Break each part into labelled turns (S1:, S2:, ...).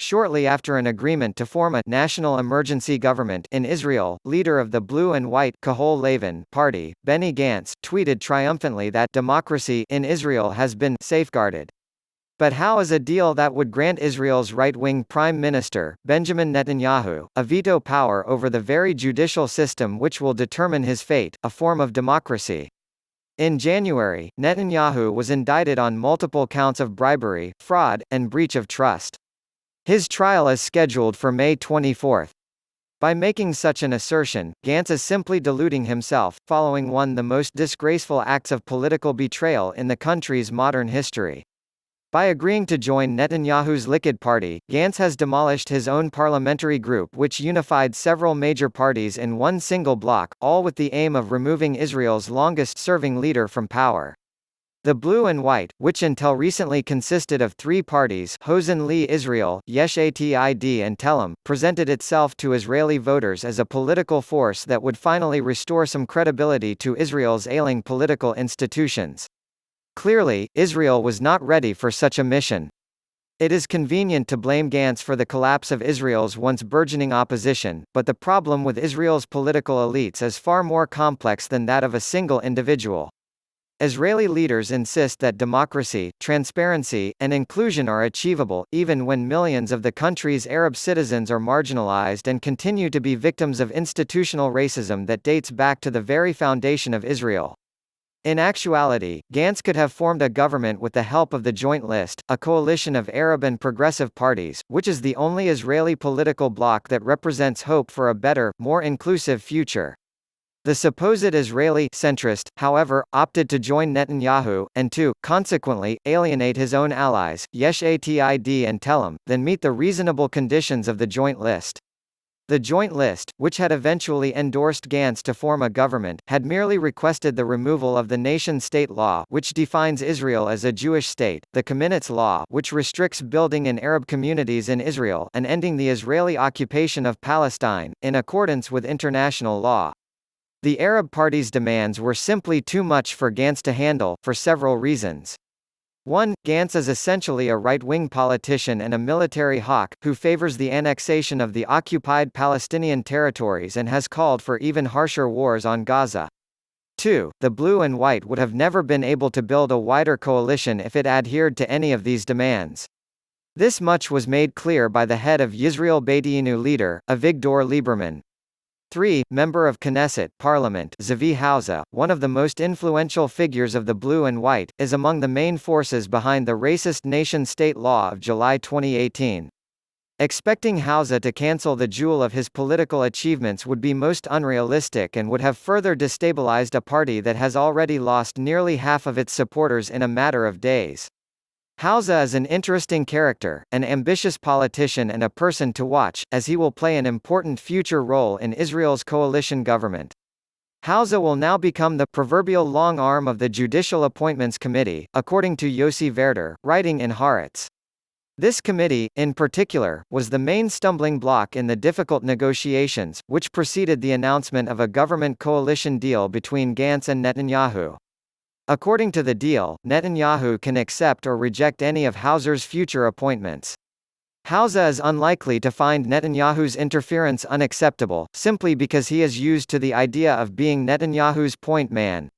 S1: shortly after an agreement to form a national emergency government in Israel. Leader of the Blue and White Kahol Lavan party, Benny Gantz, tweeted triumphantly that democracy in Israel has been safeguarded. But how is a deal that would grant Israel's right-wing Prime Minister, Benjamin Netanyahu, a veto power over the very judicial system which will determine his fate, a form of democracy? In January, Netanyahu was indicted on multiple counts of bribery, fraud, and breach of trust. His trial is scheduled for May 24. By making such an assertion, Gantz is simply deluding himself, following one of the most disgraceful acts of political betrayal in the country's modern history. By agreeing to join Netanyahu's Likud party, Gantz has demolished his own parliamentary group which unified several major parties in one single bloc, all with the aim of removing Israel's longest-serving leader from power. The Blue and White, which until recently consisted of three parties Hosen Li Israel, Yesh Atid and Telem, presented itself to Israeli voters as a political force that would finally restore some credibility to Israel's ailing political institutions. Clearly, Israel was not ready for such a mission. It is convenient to blame Gantz for the collapse of Israel's once burgeoning opposition, but the problem with Israel's political elites is far more complex than that of a single individual. Israeli leaders insist that democracy, transparency, and inclusion are achievable, even when millions of the country's Arab citizens are marginalized and continue to be victims of institutional racism that dates back to the very foundation of Israel. In actuality, Gantz could have formed a government with the help of the Joint List, a coalition of Arab and progressive parties, which is the only Israeli political bloc that represents hope for a better, more inclusive future. The supposed Israeli centrist, however, opted to join Netanyahu, and to, consequently, alienate his own allies, Yesh Atid and Telem, than meet the reasonable conditions of the Joint List. The Joint List, which had eventually endorsed Gantz to form a government, had merely requested the removal of the nation-state law which defines Israel as a Jewish state, the Kamenetz law which restricts building in Arab communities in Israel, and ending the Israeli occupation of Palestine, in accordance with international law. The Arab party's demands were simply too much for Gantz to handle, for several reasons. 1. Gantz is essentially a right-wing politician and a military hawk, who favors the annexation of the occupied Palestinian territories and has called for even harsher wars on Gaza. 2. The Blue and White would have never been able to build a wider coalition if it adhered to any of these demands. This much was made clear by the head of Yisrael Beiteinu leader, Avigdor Lieberman. 3. Member of Knesset Parliament Zvi Hausa, one of the most influential figures of the Blue and White, is among the main forces behind the racist nation-state law of July 2018. Expecting Hausa to cancel the jewel of his political achievements would be most unrealistic and would have further destabilized a party that has already lost nearly half of its supporters in a matter of days. Hausa is an interesting character, an ambitious politician and a person to watch, as he will play an important future role in Israel's coalition government. Hausa will now become the proverbial long arm of the Judicial Appointments Committee, according to Yossi Verder, writing in Haaretz. This committee, in particular, was the main stumbling block in the difficult negotiations, which preceded the announcement of a government coalition deal between Gantz and Netanyahu. According to the deal, Netanyahu can accept or reject any of Hauser's future appointments. Hausa is unlikely to find Netanyahu's interference unacceptable, simply because he is used to the idea of being Netanyahu's point man.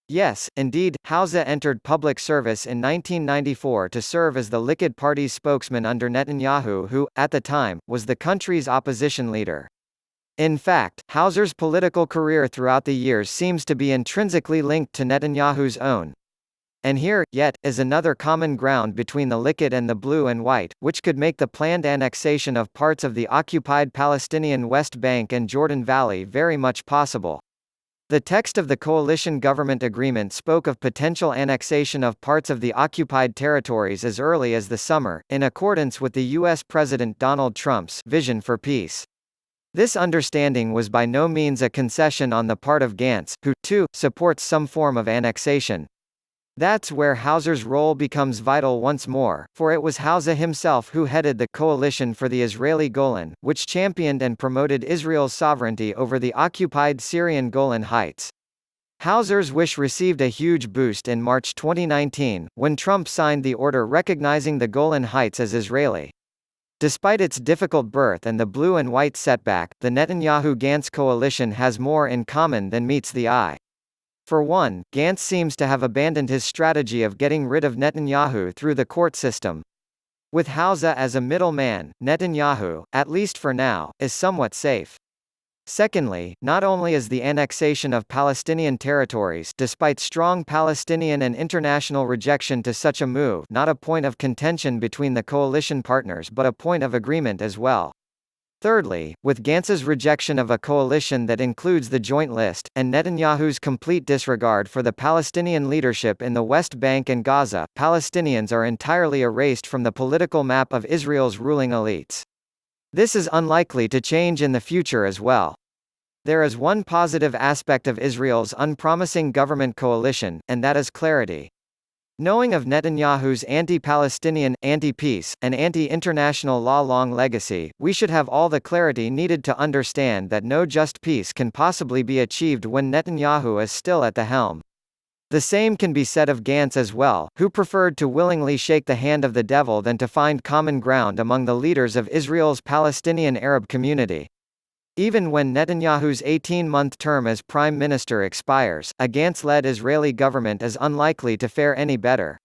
S1: Yes, indeed, Hausa entered public service in 1994 to serve as the Likud party's spokesman under Netanyahu who, at the time, was the country's opposition leader. In fact, Hauser's political career throughout the years seems to be intrinsically linked to Netanyahu's own. And here, yet, is another common ground between the Likud and the Blue and White, which could make the planned annexation of parts of the occupied Palestinian West Bank and Jordan Valley very much possible. The text of the coalition government agreement spoke of potential annexation of parts of the occupied territories as early as the summer, in accordance with the U.S. President Donald Trump's vision for peace. This understanding was by no means a concession on the part of Gantz, who, too, supports some form of annexation. That's where Hauser's role becomes vital once more, for it was Hausa himself who headed the Coalition for the Israeli Golan, which championed and promoted Israel's sovereignty over the occupied Syrian Golan Heights. Hauser's wish received a huge boost in March 2019, when Trump signed the order recognizing the Golan Heights as Israeli. Despite its difficult birth and the blue and white setback, the Netanyahu-Gantz coalition has more in common than meets the eye. For one, Gantz seems to have abandoned his strategy of getting rid of Netanyahu through the court system. With Hausa as a middleman, Netanyahu, at least for now, is somewhat safe. Secondly, not only is the annexation of Palestinian territories, despite strong Palestinian and international rejection to such a move, not a point of contention between the coalition partners but a point of agreement as well. Thirdly, with Gantz's rejection of a coalition that includes the Joint List, and Netanyahu's complete disregard for the Palestinian leadership in the West Bank and Gaza, Palestinians are entirely erased from the political map of Israel's ruling elites. This is unlikely to change in the future as well. There is one positive aspect of Israel's unpromising government coalition, and that is clarity. Knowing of Netanyahu's anti-Palestinian, anti-peace, and anti-international law long legacy, we should have all the clarity needed to understand that no just peace can possibly be achieved when Netanyahu is still at the helm. The same can be said of Gantz as well, who preferred to willingly shake the hand of the devil than to find common ground among the leaders of Israel's Palestinian Arab community. Even when Netanyahu's 18-month term as prime minister expires, a Gantz-led Israeli government is unlikely to fare any better.